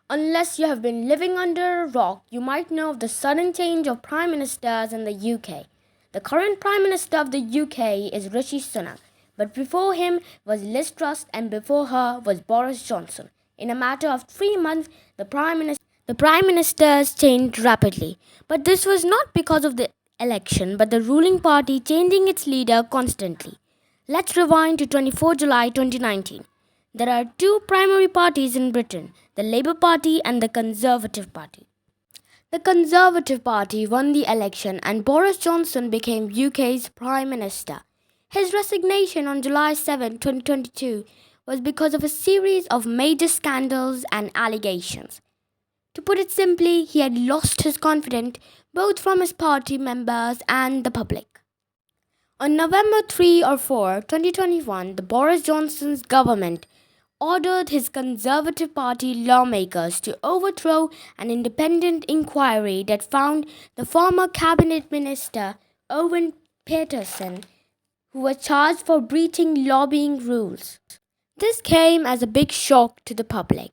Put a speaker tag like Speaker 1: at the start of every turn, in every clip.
Speaker 1: Unless you have been living under a rock, you might know of the sudden change of Prime Ministers in the UK. The current Prime Minister of the UK is Rishi Sunak, but before him was Liz Truss and before her was Boris Johnson. In a matter of 3 months, the Prime Ministers changed rapidly. But this was not because of the election, but the ruling party changing its leader constantly. Let's rewind to 24 July 2019. There are two primary parties in Britain, the Labour Party and the Conservative Party. The Conservative Party won the election and Boris Johnson became UK's Prime Minister. His resignation on July 7, 2022 was because of a series of major scandals and allegations. To put it simply, he had lost his confidence both from his party members and the public. On November 3 or 4, 2021, the Boris Johnson's government ordered his Conservative Party lawmakers to overthrow an independent inquiry that found the former cabinet minister Owen Peterson, who was charged for breaching lobbying rules. This came as a big shock to the public.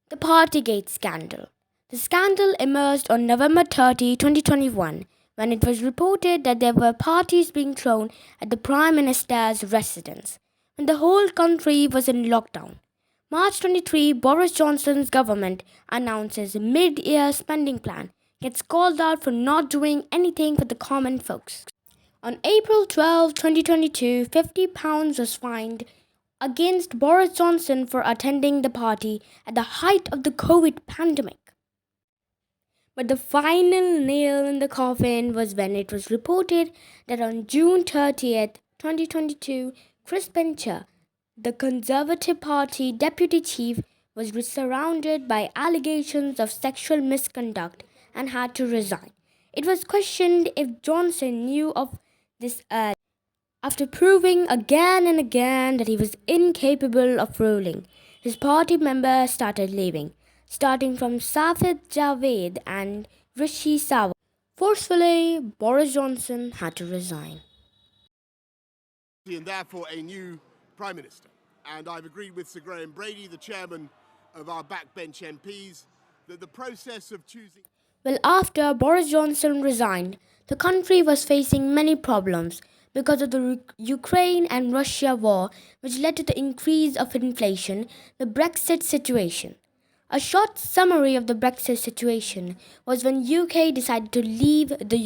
Speaker 1: The Partygate scandal. The scandal emerged on November 30, 2021, when it was reported that there were parties being thrown at the Prime Minister's residence, when the whole country was in lockdown. March 23, Boris Johnson's government announces a mid-year spending plan, gets called out for not doing anything for the common folks. On April 12, 2022, £50 was fined against Boris Johnson for attending the party at the height of the COVID pandemic. But the final nail in the coffin was when it was reported that on June 30th, 2022, Chris Pincher, the Conservative Party deputy chief, was surrounded by allegations of sexual misconduct and had to resign. It was questioned if Johnson knew of this early. After proving again and again that he was incapable of ruling, his party members started leaving, starting from Safed Javed and Rishi Sawant. Forcefully, Boris Johnson had to resign.
Speaker 2: And therefore a new Prime Minister. And I've agreed with Sir Graham Brady, the chairman of our backbench MPs, that the process of choosing...
Speaker 1: Well, after Boris Johnson resigned, the country was facing many problems because of the Ukraine and Russia war, which led to the increase of inflation, the Brexit situation. A short summary of the Brexit situation was when UK decided to leave the